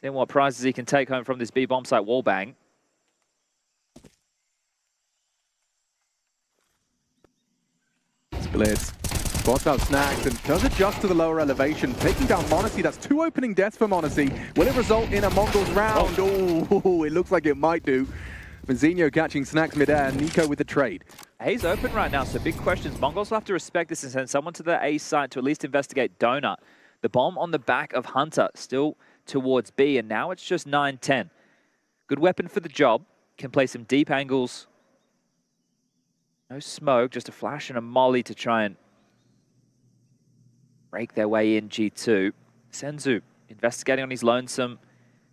Seeing what prizes he can take home from this B bomb site wallbang. Blitz spots out Snags and does adjust to the lower elevation, taking down Monacy. That's 2 opening deaths for Monacy. Will it result in a Mongols round? Oh, it looks like it might do. Benzinho catching Snags midair, Nico with the trade. A's open right now, so big questions. Mongols will have to respect this and send someone to the A site to at least investigate Donut. The bomb on the back of Hunter, still towards B, and now it's just 9-10. Good weapon for the job. Can play some deep angles. No smoke, just a flash and a molly to try and break their way in G2. Senzu investigating on his lonesome.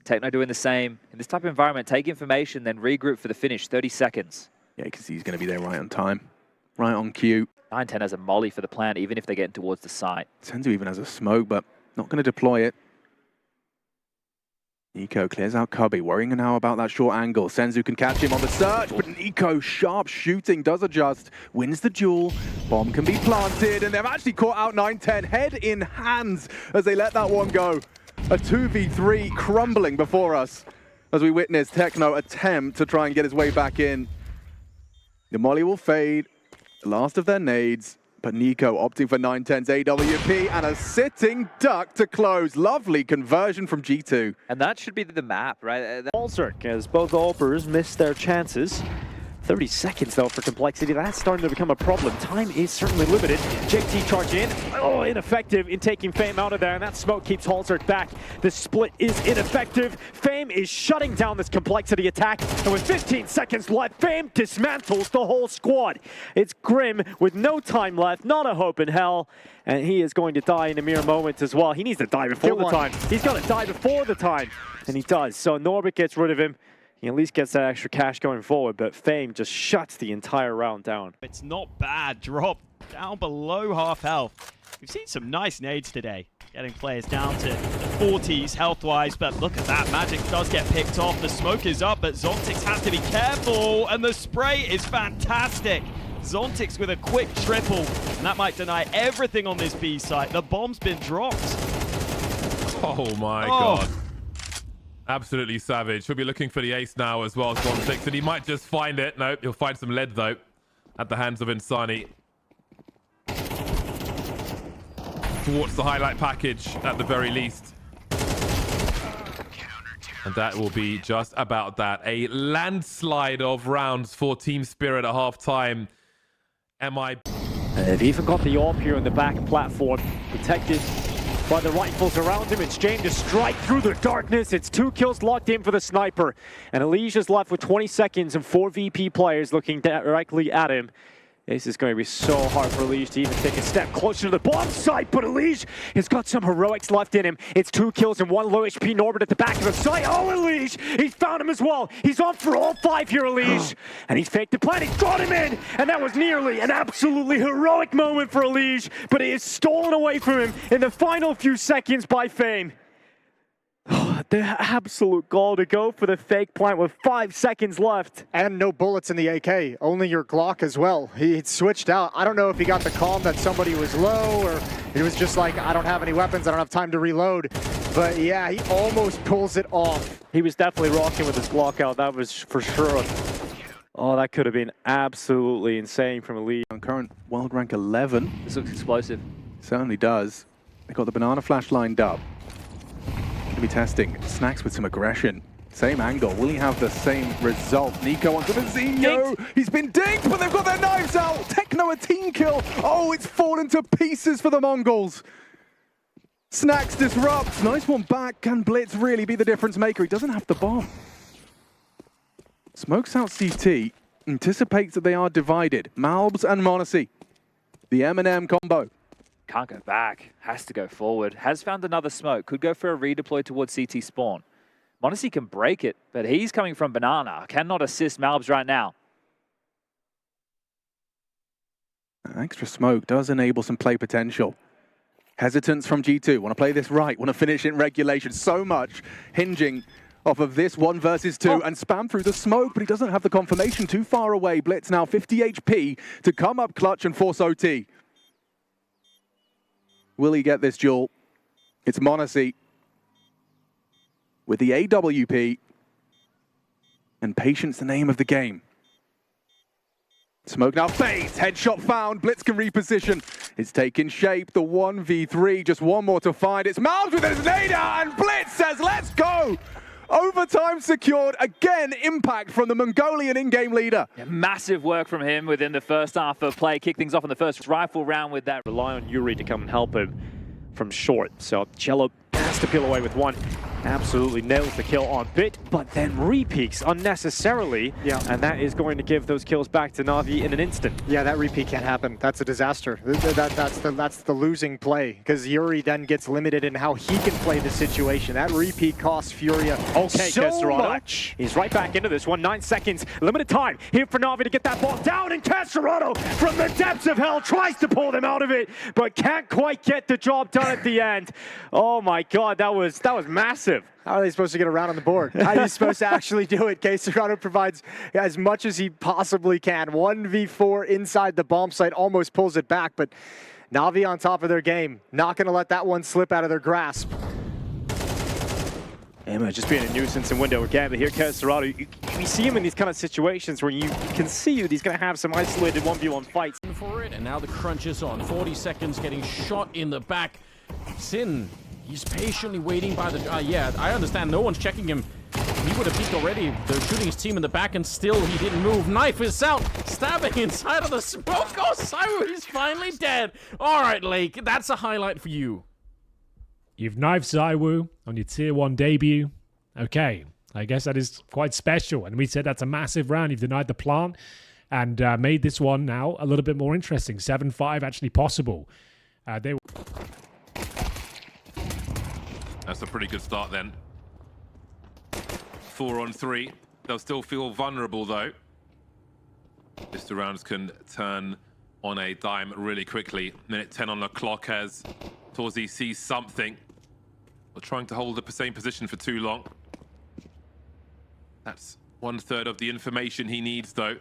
Techno doing the same. In this type of environment, take information, then regroup for the finish. 30 seconds. Yeah, because he's going to be there right on time. Right on cue. 9-10 has a molly for the plan, even if they're getting towards the site. Senzu even has a smoke, but not going to deploy it. Nico clears out Cubby, worrying now about that short angle. Senzu can catch him on the search, but Nico, sharp shooting, does adjust, wins the duel. Bomb can be planted, and they've actually caught out 9-10, head in hands as they let that one go. A 2v3 crumbling before us as we witness Techno attempt to try and get his way back in. The molly will fade, the last of their nades, but Nico opting for 9-10's AWP and a sitting duck to close. Lovely conversion from G2. And that should be the map, right? Falzerk, as both Alpers missed their chances. 30 seconds though for Complexity. That's starting to become a problem. Time is certainly limited. JT charge in. Oh, ineffective in taking Fame out of there, and that smoke keeps Halzert back. The split is ineffective. Fame is shutting down this Complexity attack, and with 15 seconds left, Fame dismantles the whole squad. It's Grim with no time left, not a hope in hell, and he is going to die in a mere moment as well. He needs to die before the time. He's got to die before the time, and he does. So Norbit gets rid of him. He at least gets that extra cash going forward, but Fame just shuts the entire round down. It's not bad. Drop down below half health. We've seen some nice nades today, getting players down to the 40s health-wise, but look at that. Magic does get picked off. The smoke is up, but Zontix has to be careful, and the spray is fantastic. Zontix with a quick triple, and that might deny everything on this B site. The bomb's been dropped. Oh my God. Absolutely savage. He'll be looking for the ace now as well as 1-6, and he might just find it. No, he'll find some lead though at the hands of Insani. Towards the highlight package at the very least. And that will be just about that. A landslide of rounds for Team Spirit at half-time. They've even got the AWP here on the back platform, protected by the rifles around him. It's James to strike through the darkness. It's 2 kills locked in for the sniper. And Elige is left with 20 seconds and 4 VP players looking directly at him. This is going to be so hard for Elige to even take a step closer to the bomb site, but Elige has got some heroics left in him. It's 2 kills and 1 low HP Norbert at the back of the site. Oh, Elige! He's found him as well. He's on for all 5 here, Elige. And he's faked the plan. He's got him in! And that was nearly an absolutely heroic moment for Elige, but it is stolen away from him in the final few seconds by Fame. The absolute goal to go for the fake plant with 5 seconds left. And no bullets in the AK, only your Glock as well. He switched out. I don't know if he got the calm that somebody was low, or it was just like, I don't have any weapons, I don't have time to reload. But yeah, he almost pulls it off. He was definitely rocking with his Glock out, that was for sure. Oh, that could have been absolutely insane from Elite. On current world rank 11. This looks explosive. Certainly does. They got the banana flash lined up. Be testing. Snacks with some aggression. Same angle. Will he have the same result? Nico onto Benzinho. He's been dinged, but they've got their knives out. Techno a team kill. Oh, it's fallen to pieces for the Mongols. Snacks disrupts. Nice one back. Can Blitz really be the difference maker? He doesn't have the bomb. Smokes out CT. Anticipates that they are divided. Malbs and Monacy. The M&M combo. Can't go back, has to go forward. Has found another smoke, could go for a redeploy towards CT spawn. Monacy can break it, but he's coming from Banana. Cannot assist Malbs right now. Extra smoke does enable some play potential. Hesitance from G2. Want to play this right, want to finish in regulation. So much hinging off of this 1 versus 2 and spam through the smoke, but he doesn't have the confirmation. Too far away. Blitz now 50 HP to come up clutch and force OT. Will he get this duel? It's Monacy. with the AWP. And patience the name of the game. Smoke now fades, headshot found, Blitz can reposition. It's taking shape, the 1v3, just one more to find. It's Miles with his nade out, and Blitz says, let's go! Overtime secured, again, impact from the Mongolian in-game leader. Yeah, massive work from him within the first half of play. Kick things off in the first rifle round with that. Rely on Yuri to come and help him from short. So Cello has to peel away with one. Absolutely nails the kill on Bit, but then repeaks unnecessarily. Yeah. And that is going to give those kills back to Na'Vi in an instant. Yeah, that repeat can't happen. That's a disaster. That's the losing play, because Yuri then gets limited in how he can play the situation. That repeat costs Furia so much. He's right back into this one. 9 seconds, limited time here for Na'Vi to get that ball down, and Casterado from the depths of hell tries to pull them out of it, but can't quite get the job done at the end. Oh my God, that was massive. How are they supposed to get around on the board? How are you supposed to actually do it? Casterado provides as much as he possibly can. 1v4 inside the bomb site, almost pulls it back, but Na'Vi on top of their game. Not going to let that one slip out of their grasp. Emma just being a nuisance in window again, but here Casterado, you see him in these kind of situations where you can see that he's going to have some isolated 1v1 fights. For it, and now the crunch is on. 40 seconds, getting shot in the back. Sin. He's patiently waiting by the... yeah, I understand. No one's checking him. He would have peeked already. They're shooting his team in the back, and still he didn't move. Knife is out. Stabbing inside of the smoke. Oh, Saiwu, he's finally dead. All right, Lake, that's a highlight for you. You've knifed Saiwu on your Tier 1 debut. Okay, I guess that is quite special. And we said that's a massive round. You've denied the plant and made this one now a little bit more interesting. 7-5 actually possible. They That's a pretty good start then. 4 on 3. They'll still feel vulnerable though. Just rounds can turn on a dime really quickly. Minute 10 on the clock as Torzi sees something. We're trying to hold the same position for too long. That's 1/3 of the information he needs though.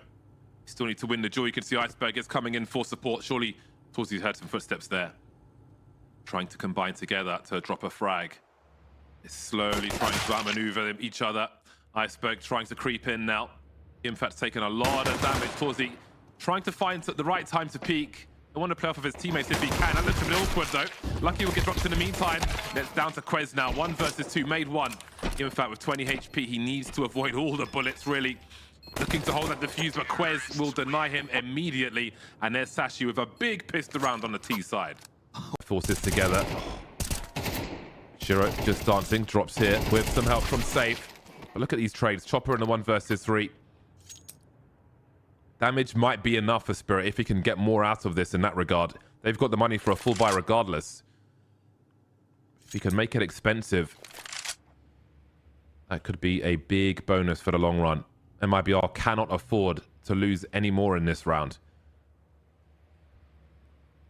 Still need to win the duel. You can see Iceberg is coming in for support. Surely Torzi's heard some footsteps there. Trying to combine together to drop a frag. It's slowly trying to outmaneuver each other. Iceberg trying to creep in now. In fact, taking a lot of damage. Torzi trying to find the right time to peek. I want to play off of his teammates if he can. That looks a bit awkward though. Lucky will get dropped in the meantime. It's down to Quez now. 1 versus 2, made 1. In fact, with 20 HP, he needs to avoid all the bullets really. Looking to hold that defuse, but Quez will deny him immediately. And there's Sashi with a big pistol round on the T side. Forces together. Shiro just dancing, drops here with some help from Safe. But look at these trades. Chopper in the 1 versus 3. Damage might be enough for Spirit if he can get more out of this in that regard. They've got the money for a full buy regardless. If he can make it expensive, that could be a big bonus for the long run. MIBR cannot afford to lose any more in this round.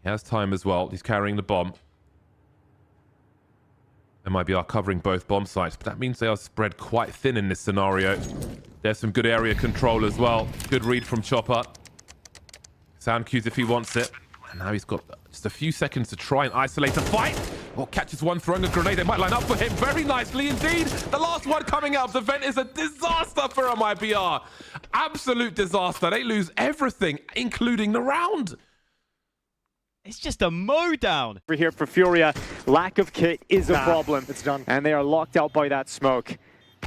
He has time as well. He's carrying the bomb. MIBR covering both bomb sites, but that means they are spread quite thin in this scenario. There's some good area control as well. Good read from Chopper. Sound cues if he wants it. And now he's got just a few seconds to try and isolate a fight. Or catches one throwing a grenade. They might line up for him very nicely indeed. The last one coming out of the vent is a disaster for MIBR. Absolute disaster. They lose everything, including the round. It's just a mow down. Over here for Furia, lack of kit is a problem. It's done. And they are locked out by that smoke.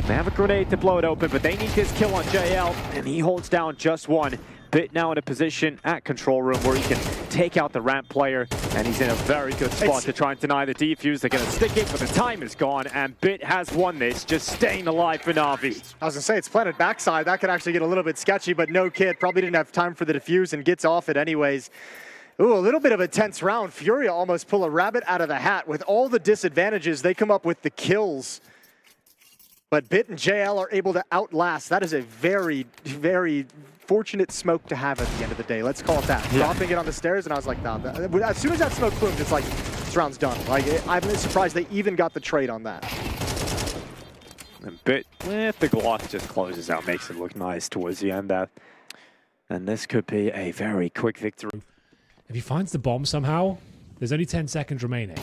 They have a grenade to blow it open, but they need this kill on JL, and he holds down just one. Bit now in a position at control room where he can take out the ramp player, and he's in a very good spot to try and deny the defuse. They're going to stick it, but the time is gone, and Bit has won this, just staying alive for Na'Vi. I was going to say, it's planted backside. That could actually get a little bit sketchy, but no kid. Probably didn't have time for the defuse and gets off it anyways. Ooh, a little bit of a tense round. Furia almost pull a rabbit out of the hat. With all the disadvantages, they come up with the kills. But Bit and JL are able to outlast. That is a very, very fortunate smoke to have at the end of the day. Let's call it that. Yeah. Dropping it on the stairs, and I was like, nah. As soon as that smoke boomed, it's like, this round's done. Like, I'm surprised they even got the trade on that. And Bit with the Glock just closes out, makes it look nice towards the end there. And this could be a very quick victory. If he finds the bomb somehow, there's only 10 seconds remaining.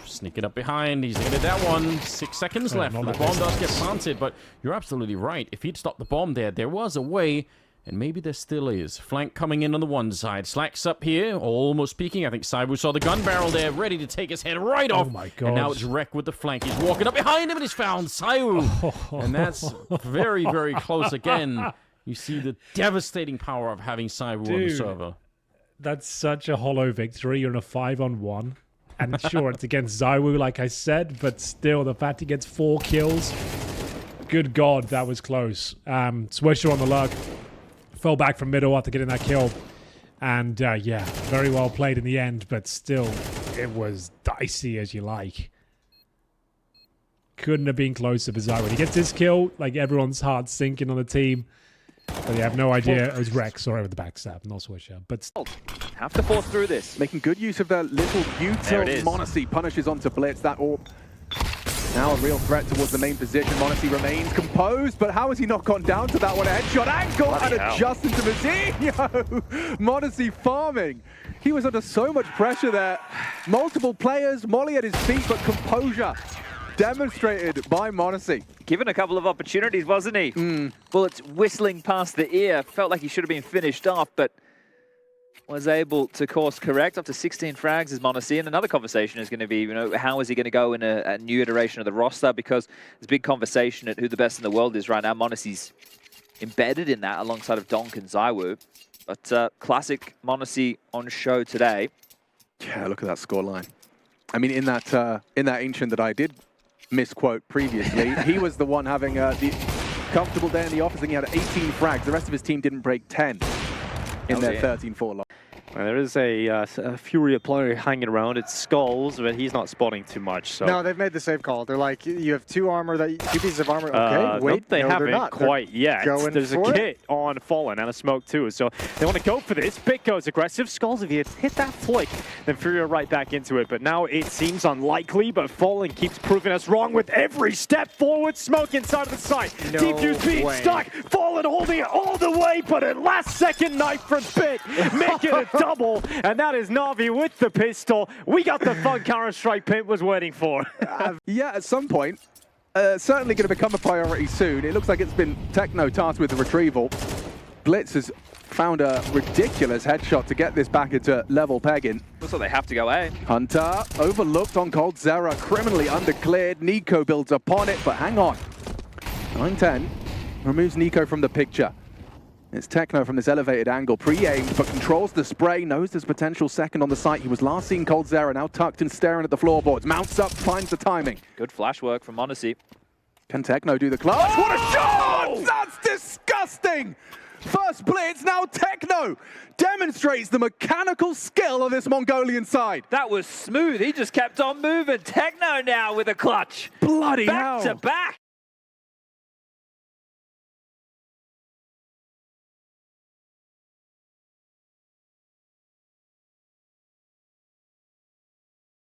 sneaking up behind. He's gonna get that one. 6 seconds left. The bomb does get planted, but you're absolutely right. If he'd stopped the bomb there was a way, and maybe there still is. Flank coming in on the one side. Slacks up here, almost peeking. I think Saibu saw the gun barrel there, ready to take his head right off. Oh my god. And now it's Rek with the flank. He's walking up behind him, and he's found Saibu. And that's very, very close again. You see the devastating power of having Saibu on the server. That's such a hollow victory. You're in a 5-on-1. And sure, it's against Zaiwu, like I said, but still, the fact he gets 4 kills. Good God, that was close. Swisher on the lurk. Fell back from middle after getting that kill. And yeah, very well played in the end, but still, it was dicey as you like. Couldn't have been closer for Zaiwu. He gets his kill, like everyone's heart sinking on the team. But you have no idea. It was Rex, sorry, with the backstab, not Swisher. But still. Have to force through this. Making good use of their little util. Monacy punishes onto Blitz. That orb now a real threat towards the main position. Monacy remains composed, but how has he not gone down to that one? A headshot angle and adjust into Mazinho. Monacy farming. He was under so much pressure there. Multiple players, Molly at his feet, but composure demonstrated by Monacy. Given a couple of opportunities, wasn't he? Bullets whistling past the ear. Felt like he should have been finished off, but was able to course correct. Up to 16 frags is Monacy. And another conversation is going to be, you know, how is he going to go in a new iteration of the roster? Because there's a big conversation at who the best in the world is right now. Monacy's embedded in that alongside of Donk and Zaiwu. But classic Monacy on show today. Yeah, look at that scoreline. I mean, in that ancient that I did misquote previously, he was the one having the comfortable day in the office, and he had 18 frags. The rest of his team didn't break 10 in their 13-4 loss. There is a Fury player hanging around. It's Skulls, but he's not spotting too much. So. No, they've made the save call. They're like, you have 2 armor, 2 pieces of armor. Okay, wait, nope, they no, haven't they're not. quite yet. There's a kit on Fallen and a smoke too, so they want to go for this. Bit goes aggressive. Skulls, if he had hit that flick, then Fury are right back into it. But now it seems unlikely, but Fallen keeps proving us wrong with every step forward. Smoke inside of the site. No Deep fuse being way. stuck. Fallen holding it all the way, but at last second knife from Bit, make it a double, and that is Na'Vi with the pistol. We got the fun Counter-Strike Pimp was waiting for. Yeah, at some point. Certainly going to become a priority soon. It looks like it's been Techno tasked with the retrieval. Blitz has found a ridiculous headshot to get this back into level pegging. Looks like they have to go A. Hunter overlooked on Cold Zera, criminally undercleared. Nico builds upon it, but hang on. 9-10 removes Nico from the picture. It's Techno from this elevated angle, pre-aimed, but controls the spray, knows there's potential second on the site. He was last seen Cold Zera, now tucked and staring at the floorboards. Mounts up, finds the timing. Good flash work from Monacy. Can Techno do the clutch? Oh! What a shot! That's disgusting! First Blitz, now Techno demonstrates the mechanical skill of this Mongolian side. That was smooth. He just kept on moving. Techno now with a clutch. Bloody hell. Back to back.